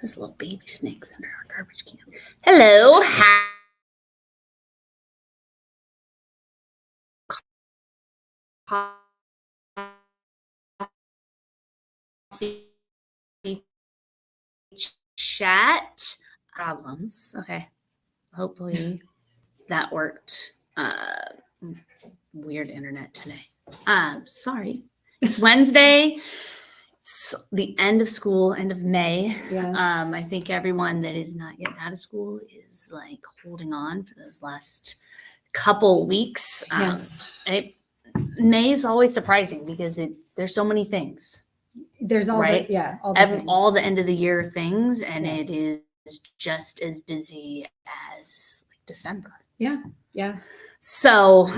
There's a little baby snake under our garbage can. Hello. Coffee chat problems. Okay. Hopefully that worked. Weird internet today. Sorry. It's Wednesday. It's the end of school, end of May. Yes. I think everyone that is not yet out of school is like holding on for those last couple weeks. Yes. May is always surprising because there's so many things. There's all right? all the end of the year things, and Yes. it is just as busy as like December. Yeah. So,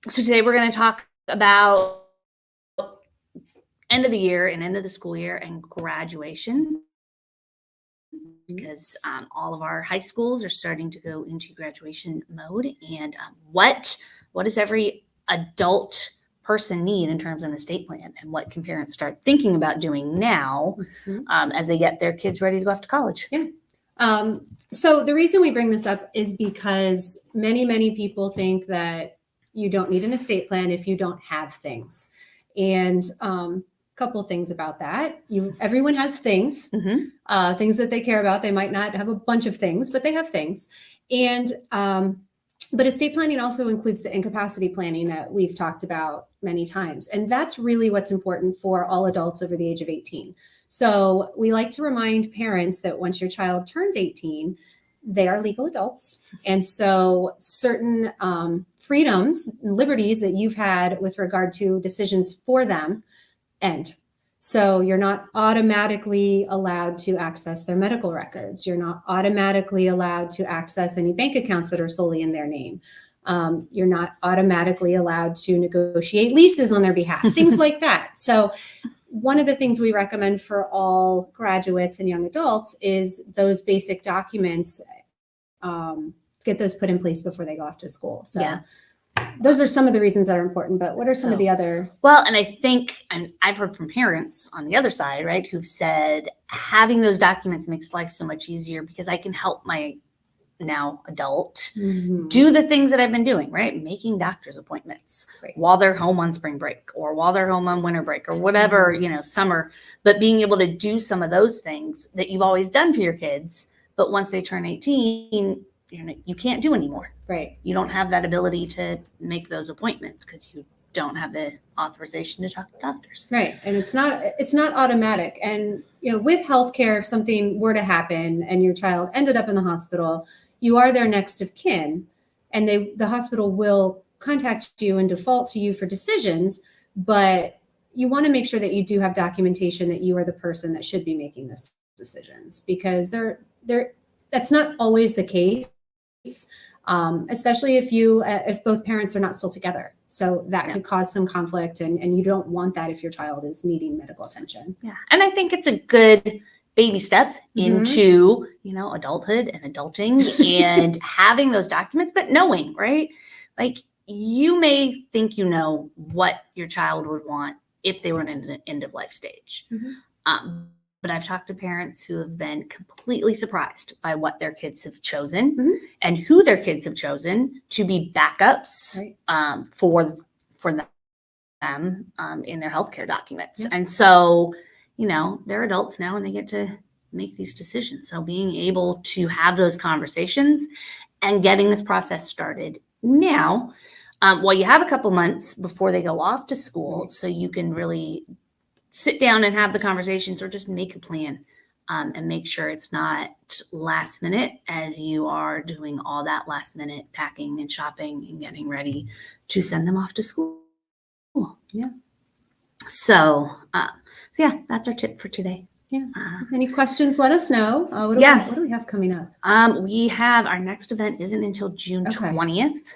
so today we're going to talk about end of the year and end of the school year and graduation, because all of our high schools are starting to go into graduation mode. And what does every adult person need in terms of an estate plan, and what can parents start thinking about doing now as they get their kids ready to go off to college? Yeah. So the reason we bring this up is because many people think that you don't need an estate plan if you don't have things. And a couple things about that. Everyone has things, things that they care about. They might not have a bunch of things, but they have things. And but estate planning also includes the incapacity planning that we've talked about many times. And that's really what's important for all adults over the age of 18. So we like to remind parents that once your child turns 18, they are legal adults. And so certain freedoms and liberties that you've had with regard to decisions for them end. So you're not automatically allowed to access their medical records. You're not automatically allowed to access any bank accounts that are solely in their name. You're not automatically allowed to negotiate leases on their behalf, things like that. So one of the things we recommend for all graduates and young adults is those basic documents, get those put in place before they go off to school. So yeah. Those are some of the reasons that are important, but what are some of the other? Well, and I think, and I've heard from parents on the other side, right, who've said having those documents makes life so much easier because I can help my now adult do the things that I've been doing, right? Making doctor's appointments while they're home on spring break or while they're home on winter break or whatever, summer, but being able to do some of those things that you've always done for your kids. But once they turn 18, you can't do anymore. Right. You don't have that ability to make those appointments because you don't have the authorization to talk to doctors. Right. And it's not automatic. And, with healthcare, if something were to happen and your child ended up in the hospital, you are their next of kin, and the hospital will contact you and default to you for decisions, but you want to make sure that you do have documentation that you are the person that should be making those decisions, because that's not always the case. Especially if both parents are not still together. So that could cause some conflict, and you don't want that if your child is needing medical attention. Yeah. And I think it's a good baby step into, adulthood and adulting and having those documents, but knowing, right? Like you may think what your child would want if they were in an end of life stage. But I've talked to parents who have been completely surprised by what their kids have chosen and who their kids have chosen to be backups for them in their healthcare documents. And so, they're adults now and they get to make these decisions. So being able to have those conversations and getting this process started now, while you have a couple months before they go off to school, so you can really sit down and have the conversations or just make a plan and make sure it's not last minute as you are doing all that last minute packing and shopping and getting ready to send them off to school. Yeah. So yeah, that's our tip for today. Yeah. Any questions, let us know. What do we have coming up? We have our next event isn't until June 20th.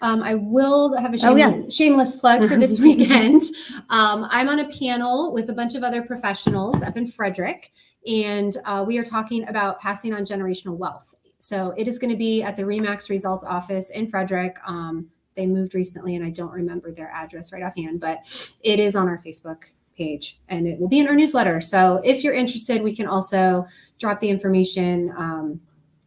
I will have a shameless plug for this weekend. I'm on a panel with a bunch of other professionals up in Frederick, and we are talking about passing on generational wealth. So it is going to be at the RE/MAX Results office in Frederick. They moved recently, and I don't remember their address right offhand, but it is on our Facebook page, and it will be in our newsletter. So if you're interested, we can also drop the information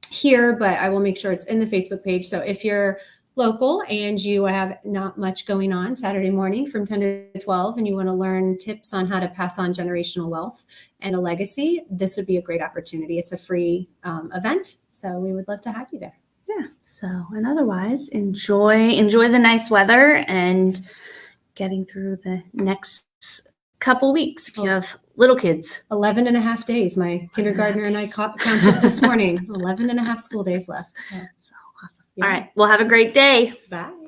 here, but I will make sure it's in the Facebook page. So if you're local and you have not much going on Saturday morning from 10 to 12 and you want to learn tips on how to pass on generational wealth and a legacy, this would be a great opportunity. It's a free event, so we would love to have you there. Yeah. So, and otherwise, enjoy the nice weather and getting through the next couple weeks if you have little kids. 11 and a half days. My kindergartner and I counted this morning. 11 and a half school days left. So awesome. Yeah. All right. Well, have a great day. Bye.